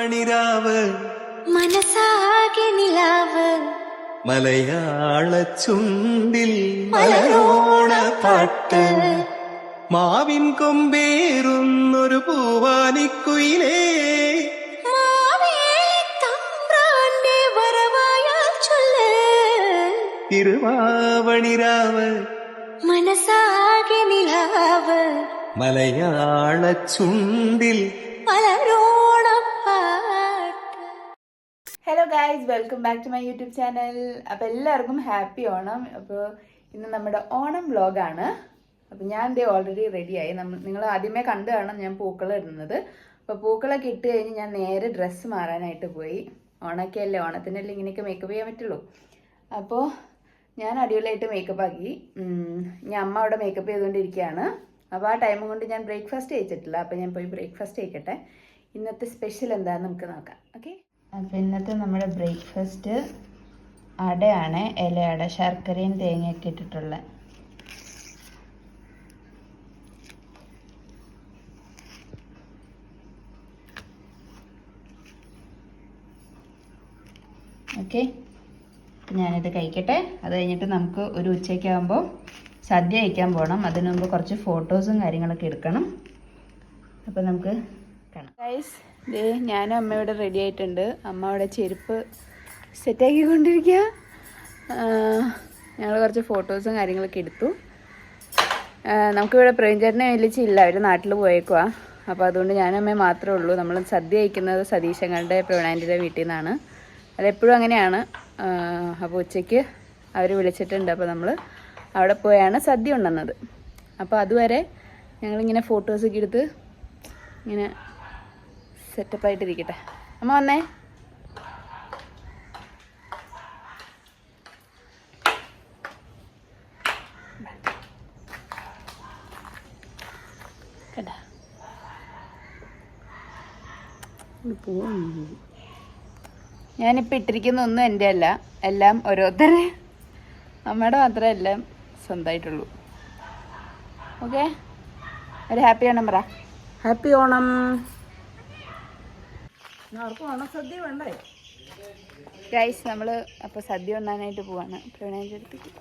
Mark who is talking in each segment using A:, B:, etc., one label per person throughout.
A: തിരുവാവണിരാവ്
B: മനസാകെ നിലാവ്
A: മലയാള ചുണ്ടിൽ മലരോണ പാട്ട് മാവിൻ കൊമ്പേറുന്നൊരു പൂവാനിക്കുയിലേ
B: തമ്പ്രാന്റെ വരവായാൽ ചൊല്ല്
A: തിരുവാവണിരാവ്
B: മനസാകെ നിലാവ്
A: മലയാള ചുണ്ടിൽ
B: മലരോണം
C: hello guys, welcome back to my YouTube channel. അപ്പോൾ എല്ലാവർക്കും ഹാപ്പി ഓണം. അപ്പോൾ ഇന്ന് നമ്മുടെ ഓണം വ്ളോഗാണ്. അപ്പോൾ ഞാൻ ദേ ഓൾറെഡി റെഡിയായി. നിങ്ങൾ ആദ്യമേ കണ്ടു കാണാം ഞാൻ പൂക്കളം ഇടുന്നത്. അപ്പോൾ പൂക്കളൊക്കെ ഇട്ട് കഴിഞ്ഞ് ഞാൻ നേരെ ഡ്രസ്സ് മാറാനായിട്ട് പോയി. ഓണമൊക്കെ അല്ലേ, ഓണത്തിനല്ലേ ഇങ്ങനെയൊക്കെ മേക്കപ്പ് ചെയ്യാൻ പറ്റുള്ളൂ. അപ്പോൾ ഞാൻ അടിപൊളിയായിട്ട് മേക്കപ്പ് ആക്കി. ഞാൻ അമ്മ അവിടെ മേക്കപ്പ് ചെയ്തുകൊണ്ടിരിക്കുകയാണ്. അപ്പോൾ ആ ടൈം കൊണ്ട് ഞാൻ ബ്രേക്ക്ഫാസ്റ്റ് കഴിച്ചിട്ടില്ല. അപ്പോൾ ഞാൻ പോയി ബ്രേക്ക്ഫാസ്റ്റ് കഴിക്കട്ടെ. ഇന്നത്തെ സ്പെഷ്യൽ എന്താണെന്ന് നമുക്ക് നോക്കാം. ഓക്കെ, അപ്പോൾ ഇന്നത്തെ നമ്മുടെ ബ്രേക്ക്ഫാസ്റ്റ് അടയാണ്. ഇലയട, ശർക്കരയും തേങ്ങയൊക്കെ ഇട്ടിട്ടുള്ള. ഓക്കെ, ഞാനിത് കഴിക്കട്ടെ. അത് കഴിഞ്ഞിട്ട് നമുക്ക് ഒരു ഉച്ചയ്ക്കാകുമ്പോൾ സദ്യ കഴിക്കാൻ പോകണം. അതിനു മുമ്പ് കുറച്ച് ഫോട്ടോസും കാര്യങ്ങളൊക്കെ എടുക്കണം. അപ്പോൾ നമുക്ക് കാണാം. ഗൈസ്, ദേ ഞാനും അമ്മ ഇവിടെ റെഡി ആയിട്ടുണ്ട്. അമ്മ അവിടെ ചെരുപ്പ് സെറ്റാക്കിക്കൊണ്ടിരിക്കുക. ഞങ്ങൾ കുറച്ച് ഫോട്ടോസും കാര്യങ്ങളൊക്കെ എടുത്തു. നമുക്കിവിടെ പ്രേംചേട്ടനെ വിളിച്ചില്ല, അവർ നാട്ടിൽ പോയേക്കുക. അപ്പോൾ അതുകൊണ്ട് ഞാനും അമ്മ മാത്രമേ ഉള്ളൂ. നമ്മൾ സദ്യ കഴിക്കുന്നത് സതീശങ്ങളുടെ പ്രവണാൻ്റെ വീട്ടിൽ നിന്നാണ്. അതെപ്പോഴും അങ്ങനെയാണ്. അപ്പോൾ ഉച്ചയ്ക്ക് അവർ വിളിച്ചിട്ടുണ്ട്. അപ്പോൾ നമ്മൾ അവിടെ പോയാണ് സദ്യ ഉണ്ടെന്നത്. അപ്പോൾ അതുവരെ ഞങ്ങളിങ്ങനെ ഫോട്ടോസൊക്കെ എടുത്ത് ഇങ്ങനെ സെറ്റപ്പായിട്ടിരിക്കട്ടെ. അമ്മ വന്നേ. കേട്ടാ ഞാനിപ്പോൾ ഇട്ടിരിക്കുന്ന ഒന്നും എൻ്റെ അല്ല, എല്ലാം ഓരോരുത്തരെ. അമ്മയുടെ മാത്രമേ എല്ലാം സ്വന്തമായിട്ടുള്ളൂ. ഓക്കെ, ഒരു ഹാപ്പി ഓണം പറ. ഹാപ്പി ഓണം. ഓണസദ്യ വേണ്ടേ ഗൈസ്? നമ്മൾ അപ്പോൾ സദ്യ ഉണ്ണാനായിട്ട് പോവാണ് പ്രവീണേൻ്റെ അടുത്തേക്ക്.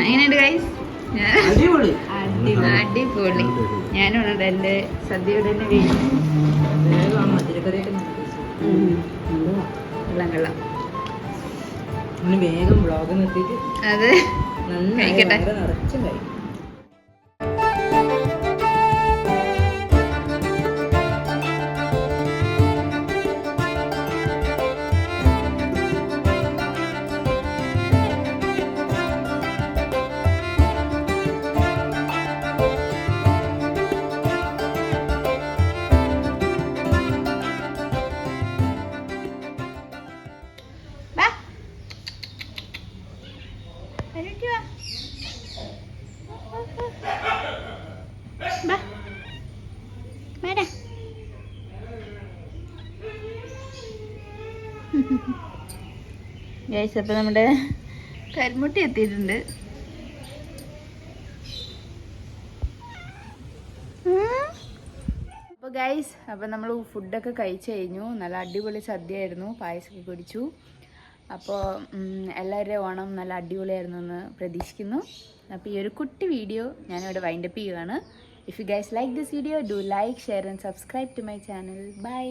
C: എങ്ങനെയുണ്ട് ഗൈസ്? അടിപൊളി. ഞാനുണ്ട് എൻ്റെ സദ്യയുടെ തന്നെ കൊള്ളാം.
D: വേഗം വ്ളോഗ് നിർത്തിയിട്ട്
C: അത് കഴിക്കട്ടെ.
D: നിറച്ചും കഴിക്കും. ഗൈസ്, അപ്പം നമ്മുടെ കരിമുട്ടി എത്തിയിട്ടുണ്ട്. അപ്പോൾ ഗൈസ്, അപ്പം നമ്മൾ ഫുഡൊക്കെ കഴിച്ചു കഴിഞ്ഞു. നല്ല അടിപൊളി സദ്യയായിരുന്നു, പായസമൊക്കെ കുടിച്ചു. അപ്പോൾ എല്ലാവരുടെയും ഓണം നല്ല അടിപൊളിയായിരുന്നു എന്ന് പ്രതീക്ഷിക്കുന്നു. അപ്പോൾ ഈ ഒരു കുട്ടി വീഡിയോ ഞാനിവിടെ വൈൻഡപ്പ് ചെയ്യുകയാണ്. If you guys like this video, do like, share and subscribe to my channel. By.